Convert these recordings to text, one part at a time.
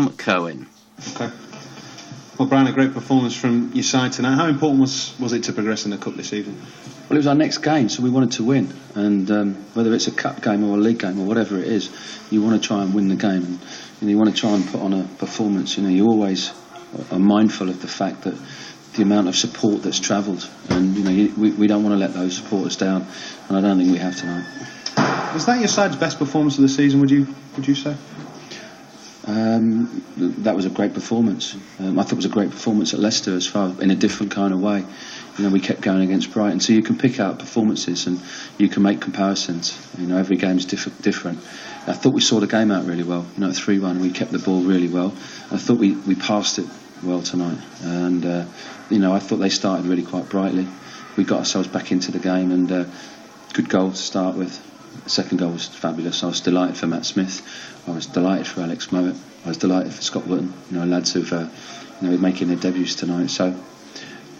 Cohen. Okay. Well, Brian, a great performance from your side tonight. How important was it to progress in the Cup this evening? Well, it was our next game, so we wanted to win. And whether it's a cup game or a league game or whatever it is, you want to try and win the game. And you want to try and put on a performance. You always are mindful of the fact that the amount of support that's travelled, and we don't want to let those supporters down. And I don't think we have tonight. Was that your side's best performance of the season? Would you say? That was a great performance. I thought it was a great performance at Leicester as far in a different kind of way. We kept going against Brighton, so you can pick out performances and you can make comparisons. Every game's different. I thought we saw the game out really well. At 3-1, we kept the ball really well. I thought we passed it well tonight, and I thought they started really quite brightly. We got ourselves back into the game, and good goal to start with. The second goal was fabulous. I was delighted for Matt Smith. I was delighted for Alex Mowat. I was delighted for Scott Wootton. Lads who've making their debuts tonight. So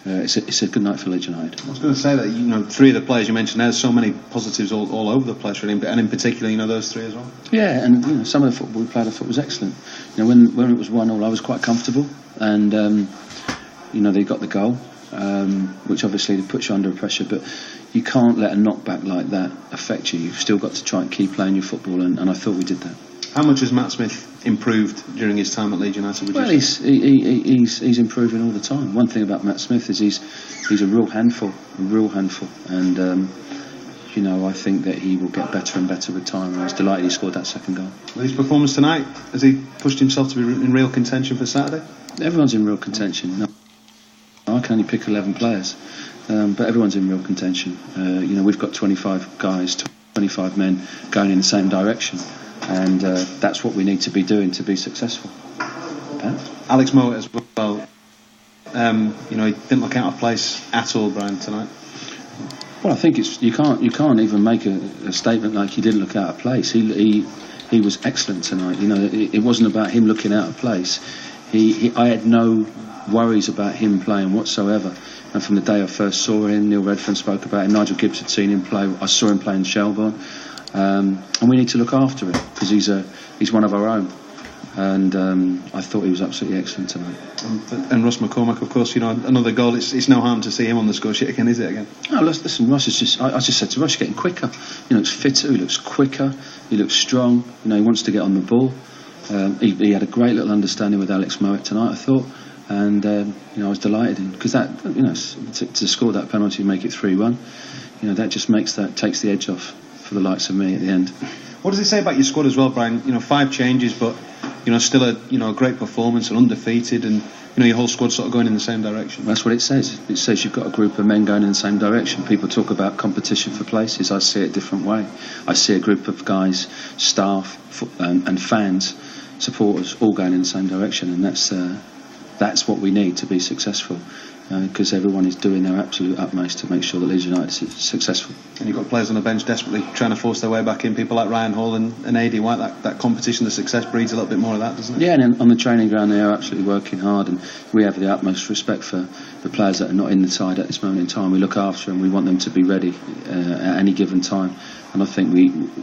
it's a good night for Leeds United. I was going to say that three of the players you mentioned, there's so many positives all over the place, really, and in particular, those three as well. Yeah, and some of the football we played, I thought was excellent. When it was 1-1, I was quite comfortable, and they got the goal, which obviously puts you under pressure, but you can't let a knockback like that affect you. You've still got to try and keep playing your football, and I thought we did that. How much has Matt Smith improved during his time at Leeds United? Well, he's improving all the time. One thing about Matt Smith is he's a real handful, and I think that he will get better and better with time. I was delighted he scored that second goal. With his performance tonight, has he pushed himself to be in real contention for Saturday? Everyone's in real contention. No, I can only pick 11 players, but everyone's in real contention. We've got 25 guys, 25 men going in the same direction. And that's what we need to be doing to be successful. Alex Mowat as well. He didn't look out of place at all, Brian, tonight. Well, I think you can't even make a statement like he didn't look out of place. He was excellent tonight. It wasn't about him looking out of place. I had no worries about him playing whatsoever. And from the day I first saw him, Neil Redfern spoke about him. Nigel Gibbs had seen him play. I saw him play in Shelbourne. And we need to look after him because he's one of our own, and I thought he was absolutely excellent tonight. And Ross McCormack, of course, another goal. It's no harm to see him on the score sheet again, is it? Again? No, listen, Ross is just. I just said to Ross, getting quicker. He looks fitter. He looks quicker. He looks strong. He wants to get on the ball. He had a great little understanding with Alex Mowat tonight, I thought, and I was delighted because that to score that penalty and make it 3-1, that just takes the edge off for the likes of me at the end. What does it say about your squad as well, Brian? 5 changes, but still a great performance and undefeated, and your whole squad sort of going in the same direction. That's what it says. It says you've got a group of men going in the same direction. People talk about competition for places. I see it a different way. I see a group of guys, staff, and fans, supporters, all going in the same direction, and that's what we need to be successful. Because everyone is doing their absolute utmost to make sure that Leeds United is successful. And you've got players on the bench desperately trying to force their way back in, people like Ryan Hall and A.D. White. That competition, the success breeds a little bit more of that, doesn't it? Yeah, and on the training ground they are absolutely working hard, and we have the utmost respect for the players that are not in the side at this moment in time. We look after them, we want them to be ready at any given time, and I think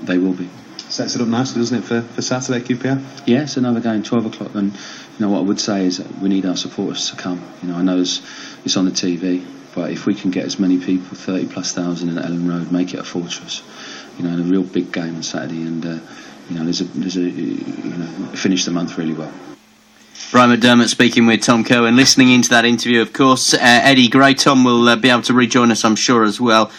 they will be. Sets it up nicely, doesn't it, for Saturday, QPR? Yeah, it's another game, 12 o'clock, and what I would say is that we need our supporters to come. I know it's on the TV, but if we can get as many people, 30,000+ in Ellen Road, make it a fortress, a real big game on Saturday, and there's a finish the month really well. Brian McDermott speaking with Tom Cohen. Listening into that interview, of course, Eddie Gray. Tom will be able to rejoin us, I'm sure, as well.